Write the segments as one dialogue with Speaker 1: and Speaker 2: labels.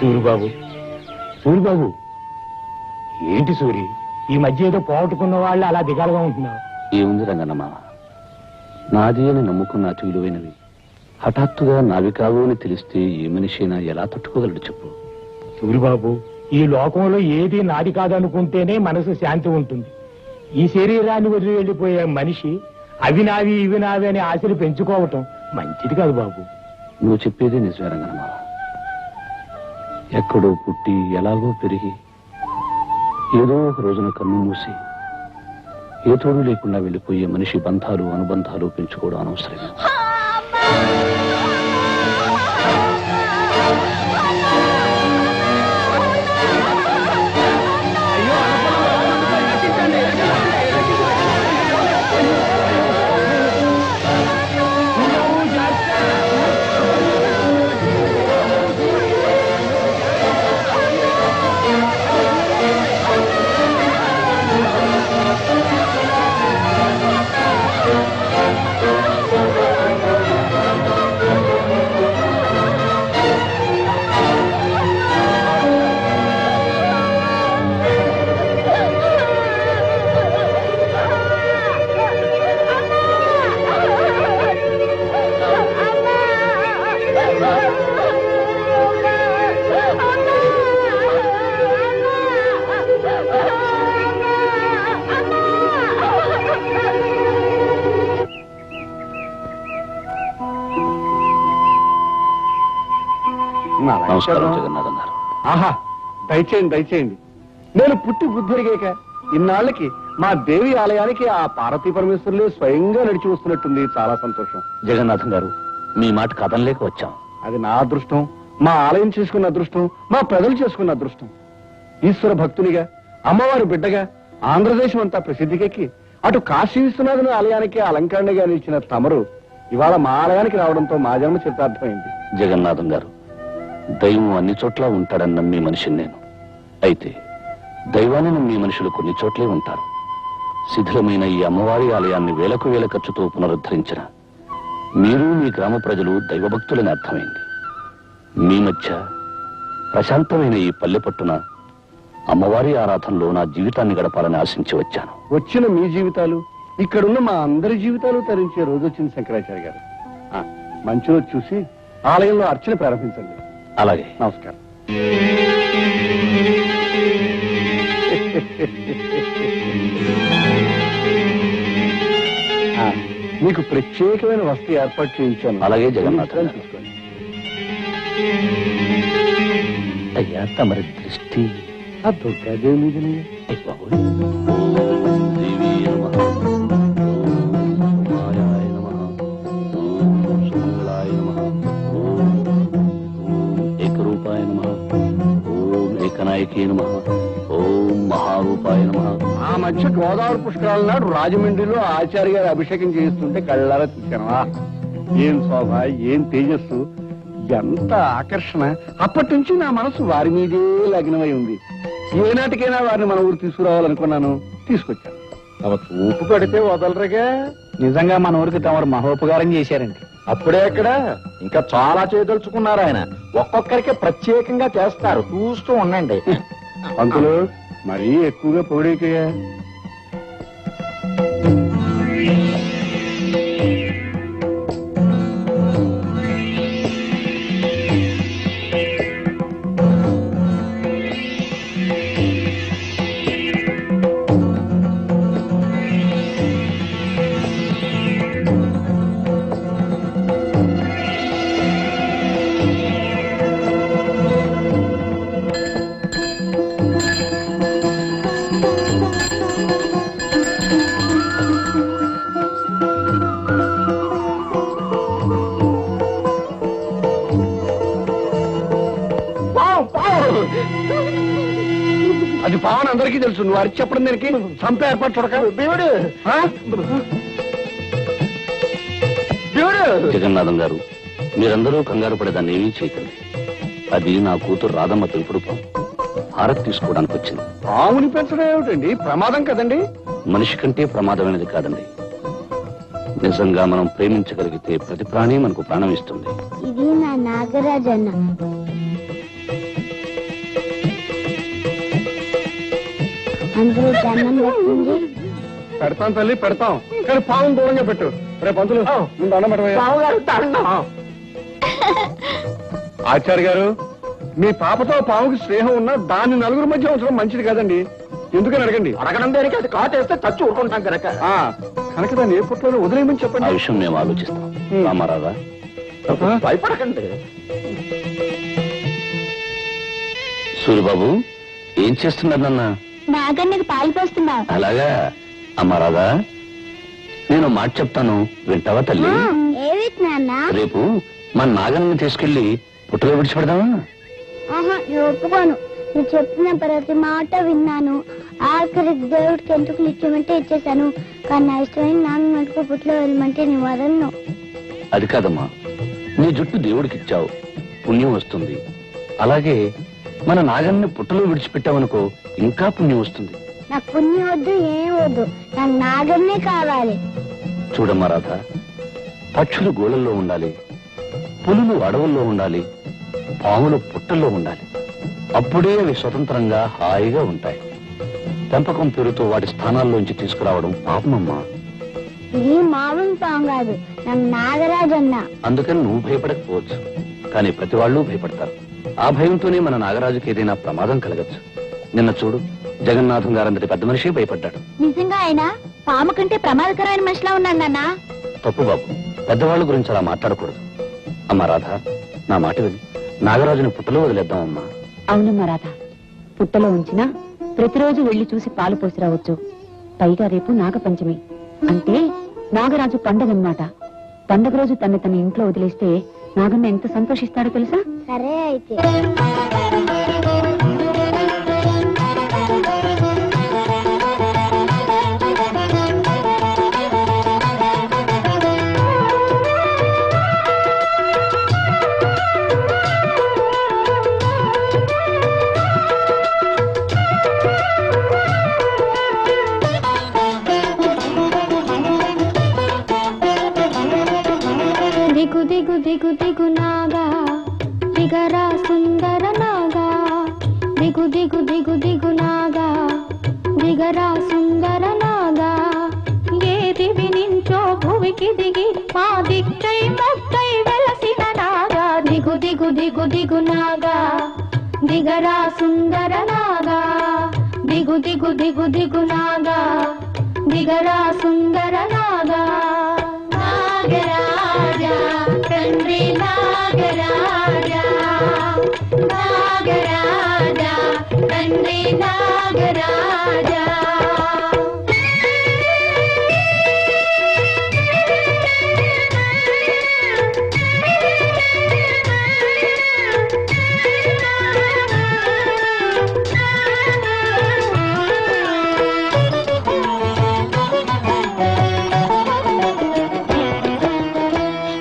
Speaker 1: సూరిబాబు, సూరిబాబు, ఏంటి సూరి ఈ మధ్య ఏదో పోగొట్టుకున్న వాళ్ళు అలా దిగాలుగా ఉంటున్నావు?
Speaker 2: ఏముంది రంగన్నమావ, నాది అని నమ్ముకున్న అతి విలువైనవి హఠాత్తుగా నావి కావు అని తెలిస్తే ఏ మనిషి అయినా ఎలా తట్టుకోగలడు చెప్పు.
Speaker 1: సూరిబాబు, ఈ లోకంలో ఏది నాది కాదనుకుంటేనే మనసు శాంతి ఉంటుంది. ఈ శరీరాన్ని వదిలి వెళ్ళిపోయే మనిషి అవి నావి ఇవి నావి అని ఆశలు పెంచుకోవటం మంచిది కాదు బాబు.
Speaker 2: నువ్వు చెప్పేది నిజమే రంగన్నమావ. ఎక్కడో పుట్టి ఎలాగో పెరిగి ఏదో ఒక రోజున కన్ను మూసి ఏ తోడు లేకుండా వెళ్ళిపోయే మనిషి బంధాలు అనుబంధాలు పెంచుకోవడం అనవసరం. నమస్కారం జగన్నాథం గారు.
Speaker 3: ఆహా, దయచేయండి దయచేయండి. నేను పుట్టి బుద్ధిరిగాక ఇన్నాళ్ళకి మా దేవి ఆలయానికి ఆ పార్వతీ పరమేశ్వరులే స్వయంగా నడిచి వస్తున్నట్టుంది. చాలా సంతోషం.
Speaker 2: జగన్నాథం గారు, మీ మాట కథంలేక వచ్చాం.
Speaker 3: అది నా అదృష్టం, మా ఆలయం చేసుకున్న అదృష్టం, మా ప్రజలు చేసుకున్న అదృష్టం. ఈశ్వర భక్తునిగా, అమ్మవారి బిడ్డగా ఆంధ్రదేశం అంతా ప్రసిద్ధికెక్కి అటు కాశీ విశ్వనాథుని ఆలయానికి అలంకరణగా నిలిచిన తమరు ఇవాళ మా ఆలయానికి రావడంతో మా జన్మ చరితార్థమైంది.
Speaker 2: జగన్నాథం గారు, దైవం అన్ని చోట్ల ఉంటాడని నమ్మే మనిషిని నేను. అయితే దైవాన్ని నమ్మే మనుషులు కొన్ని చోట్లే ఉంటారు. శిథిలమైన ఈ అమ్మవారి ఆలయాన్ని వేలకు వేల ఖర్చుతో పునరుద్ధరించిన మీరు మీ గ్రామ ప్రజలు దైవభక్తులని అర్థమైంది. మీ మధ్య ప్రశాంతమైన ఈ పల్లె పట్టున అమ్మవారి ఆరాధనలో నా జీవితాన్ని గడపాలని ఆశించి వచ్చాను.
Speaker 3: వచ్చిన మీ జీవితాలు, ఇక్కడున్న మా అందరి జీవితాలు తరించే రోజు వచ్చింది శంకరాచార్య గారు. మంచి రోజు చూసి ఆలయంలో అర్చన ప్రారంభించండి.
Speaker 2: అలాగే.
Speaker 3: నమస్కారం. మీకు ప్రత్యేకమైన వస్తు ఏర్పాటు చేయించాను.
Speaker 2: అలాగే జగన్నాథం.
Speaker 3: చూసుకోండి.
Speaker 2: అయ్యా, తమరి దృష్టి
Speaker 3: ఆ దుర్గాదేవి మీదనే.
Speaker 2: ఏకరూపాయ నమః, ఓం ఏకనాయకే నమః, ఓం మహారూపాయ నమః.
Speaker 3: ఆ మధ్య గోదావరి పుష్కరాల నాడు రాజమండ్రిలో ఆచార్య గారు అభిషేకం చేయిస్తుంటే కళ్ళారా చూశాను. ఏం శోభ, ఏం తేజస్సు, ఎంత ఆకర్షణ. అప్పటి నుంచి నా మనసు వారి మీదే లగ్నమై ఉంది. ఏనాటికైనా వారిని మన ఊరు తీసుకురావాలనుకున్నాను, తీసుకొచ్చాను. తమ చూపు పడితే వదలరుగా. నిజంగా మన ఊరికి తమరు మహోపకారం చేశారండి. అప్పుడే ఎక్కడ, ఇంకా చాలా చేయదలుచుకున్నారు ఆయన. ఒక్కొక్కరికి ప్రత్యేకంగా చేస్తారు, చూస్తూ ఉండండి. పంతులు మరీ ఎక్కువగా పొగిడేకయ్యా. అది పావన్ అందరికీ తెలుసు. నువ్వు అరిచి చెప్పడం దానికి సంప ఏర్పాటు చూడక. దేవుడు దేవుడు.
Speaker 2: జగన్నాథం గారు, మీరందరూ కంగారు పడేదాన్ని ఏమీ చేయకండి. అది నా కూతురు రాధమ్మ పెంపుడు పాము. హారతి తీసుకోవడానికి వచ్చింది.
Speaker 3: పాముని పెంచడం ఏమిటండి, ప్రమాదం కదండి.
Speaker 2: మనిషి కంటే ప్రమాదమైనది కాదండి. నిజంగా మనం ప్రేమించగలిగితే ప్రతి ప్రాణి మనకు ప్రాణం ఇస్తుంది.
Speaker 4: ఇది నా నాగరాజన్న. అందరూ దండం పెట్టండి.
Speaker 3: పెడతాం తల్లి పెడతాం, కానీ పావం దూరంగా పెట్టు. రేపు పంతులు ముందు దండం పెట్టవయ్యా. ఆచార్య గారు, మీ పాపతో పావుకి స్నేహం ఉన్నా దాన్ని నలుగురు మధ్య ఉంచడం మంచిది కాదండి. ఎందుకని అడగండి.
Speaker 1: అడగడం దేనికి? అది కాటేస్తే చచ్చి ఊరుకుంటాం కనుక.
Speaker 3: కనుక దాన్ని ఏ పుట్లలో వదిలేయమని
Speaker 2: ఆ
Speaker 3: చెప్పండి.
Speaker 2: విషయం మేము ఆలోచిస్తాం. రామారాధా,
Speaker 1: భయపడకండి.
Speaker 2: సూరిబాబు ఏం చేస్తున్నారు నాన్న?
Speaker 4: నాగన్నకి పాలు పోస్తున్నా.
Speaker 2: అలాగా. అమ్మా రాధా, నేను మాట చెప్తాను, వింటావా తల్లి?
Speaker 4: ఏవి నాన్న?
Speaker 2: రేపు మన నాగన్ని తీసుకెళ్లి పుట్టలో విడిచిపెడదామా?
Speaker 4: ఆహా, నేను ఒప్పుకోను. నువ్వు చెప్పిన ప్రతి మాట విన్నాను. ఆఖరికి దేవుడికి ఎంటుకలు ఇచ్చేమంటే ఇచ్చేసాను. కానీ నా ఇష్టమైన నాన్న మటుకు పుట్లో వెళ్ళమంటే నీ వదలను.
Speaker 2: అది కాదమ్మా, నీ జుట్టు దేవుడికి ఇచ్చావు, పుణ్యం వస్తుంది. అలాగే మన నాగన్ని పుట్టలో విడిచిపెట్టావనుకో, ఇంకా పుణ్యం వస్తుంది.
Speaker 4: నాకు పుణ్యం వద్దు, ఏం వద్దు. నాకు నాగన్నే కావాలి.
Speaker 2: చూడమ్మా రాధ, పక్షులు గోళల్లో ఉండాలి, పులులు అడవుల్లో ఉండాలి, పాములు పుట్టల్లో ఉండాలి. అప్పుడే అవి స్వతంత్రంగా హాయిగా ఉంటాయి. పెంపకం పేరుతో వాటి స్థానాల్లోంచి తీసుకురావడం పాపమమ్మా.
Speaker 4: ఇది మామూలు పాము కాదు, నాకు నాగరాజన్న.
Speaker 2: అందుకని నువ్వు భయపడకపోవచ్చు, కానీ ప్రతి వాళ్ళు భయపడతారు. ఆ భయంతోనే మన నాగరాజుకి ఏదైనా ప్రమాదం కలగచ్చు. నిన్న చూడు, జగన్నాథం గారంతటి పెద్ద మనిషి భయపడ్డాడు.
Speaker 4: నిజంగా ఆయన పాము కంటే ప్రమాదకరమైన మనిషిలా ఉన్నాడు నాన్న.
Speaker 2: తప్పు బాబు, పెద్దవాళ్ళ గురించి అలా మాట్లాడకూడదు. అమ్మా రాధ, నా మాట విని నాగరాజుని పుట్టలో వదిలేద్దామమ్మా.
Speaker 5: అవునమ్మా రాధ, పుట్టలో ఉంచినా ప్రతిరోజు వెళ్లి చూసి పాలు పోసి రావచ్చు. పైగా రేపు నాగపంచమి అంటే నాగరాజు పండగన్నమాట. పండగ రోజు తన ఇంట్లో వదిలేస్తే నాగన్న ఎంత సంతోషిస్తాడో తెలుసా?
Speaker 4: సరే అయితే. దిగు దిగు దిగు దిగు నాగా, దిగరా సుందర నాగా. దిగు దిగు దిగు దిగు నాగా, దిగరా సుందర నాగా. ఏది వినించో భువికి దిగి మా దిక్కై మొక్కై వెలసిన నాగా. దిగు దిగు దిగు దిగు నాగా, దిగరా సుందర నాగా. దిగు దిగు దిగు దిగు నాగా, దిగరా సుందర నాగా. నాగరాజా తండ్రి నాగరాజా, నాగరాజా తండ్రి నాగరాజా.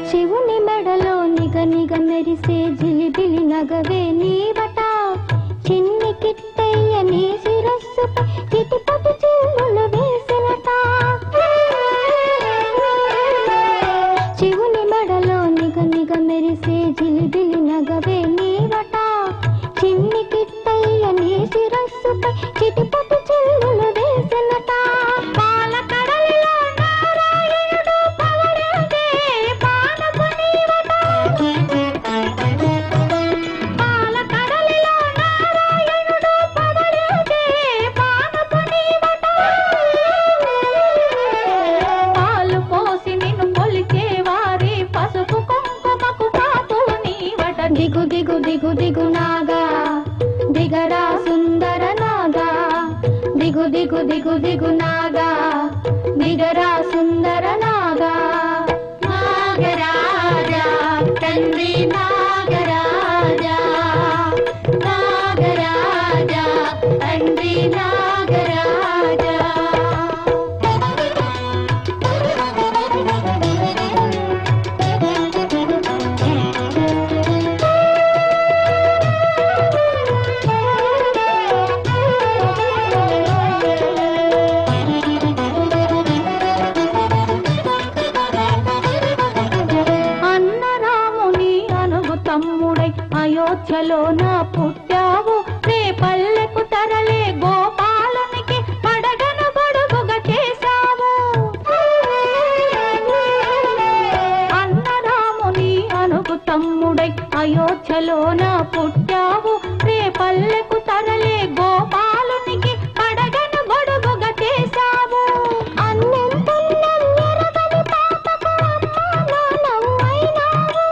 Speaker 4: శివుని మెడలో నిగ నిగ మెరిసే జిలిబిలి నగవే నీవట. చిన్ని కిట్టయ్య నీ శిరస్సుపై చిటిపటి చిల్లులు వేసినట. శివుని మెడలో నిగ నిగ మెరిసే జిలిబిలి నగవే నీవట. చిన్ని కిట్టయ్య నీ శిరస్సుపై చిటిపటి చిల్లులు వేసినట. పాలకడలిలో నారాయణుడు పవళించే పానపు నీవట. పాలకడలిలో నారాయణుడు పవళించే పానపు నీవట. పాలు పోసి నిన్ను కొలిచే వారి పసుపు కుంకుమకు పాపు నీవట. దిగు దిగు దిగు దిగు నాగా, దిగరా సుందర నాగా. దిగు దిగు దిగు దిగు నాగా, దిగరా సుందర నాగా. నాగరాజా తండ్రి నాగరాజా, నాగరాజా తండ్రి నాగరాజా. అన్నరాముని అనుగు తమ్ముడై అయోధ్యలో నా పుట్టావు. రే పల్లెకు తరలే గోపాలునికి
Speaker 6: అయోధ్యలోన పుట్టావు రేపల్లెకు తరలే గోపాలునికి పడగను గొడుగుగా చేశావు.
Speaker 4: అన్నం పుణ్యం ఎరగని పాపకు అమ్మా నాన్నమైనావు.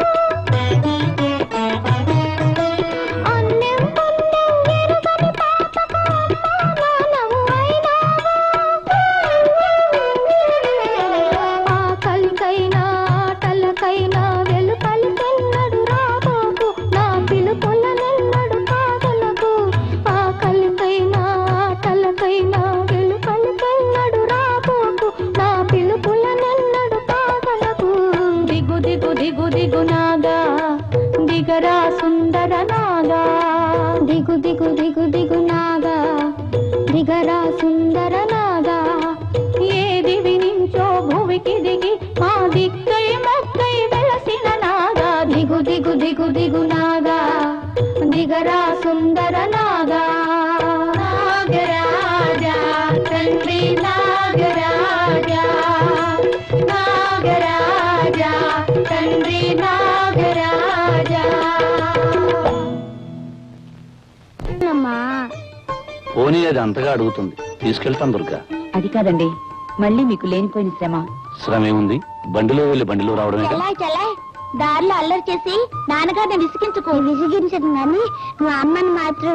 Speaker 4: అన్నం పుణ్యం ఎరగని పాపకు అమ్మా నాన్నమైనావు.
Speaker 6: ఆకలికైనా ఆటలకైనా వెలుపలికెన్నడు రాబోకు నా పిలుపులనెన్నడు కాదలకు. ఆకలికైనా ఆటలకైనా వెలుపలికెన్నడు రాబోకు నా పిలుపులనెన్నడు కాదలకు. దిగు దిగు దిగు దిగు నాగా దిగరా సుందర నాగా.
Speaker 4: దిగు దిగు దిగు దిగు నాగా దిగరా సుందర నాగా.
Speaker 6: ఏది వినించో భువికి దిగి మా దిక్కై మొక్కై వెలసిన నాగా. దిగు దిగు దిగు దిగు నాగా దిగరా సుందర నాగా. నాగరాజా తండ్రి నాగరాజా. నాగరాజా తండ్రి నాగరాజా.
Speaker 4: అమ్మా
Speaker 2: పోనీ అది అంతగా అడుగుతుంది, తీసుకెళ్తాను దుర్గా.
Speaker 5: అది కాదండి, మళ్ళీ మీకు లేనిపోయిన శ్రమ.
Speaker 2: శ్రమే ఉంది, బండిలో వెళ్ళి బండిలో రావడమే.
Speaker 4: చలాయ్ చలాయ్ దారిలో అల్లరి చేసి నాన్నగారిని విసిగించుకో. విసిగించను కానీ నువ్వు అమ్మని మాత్రం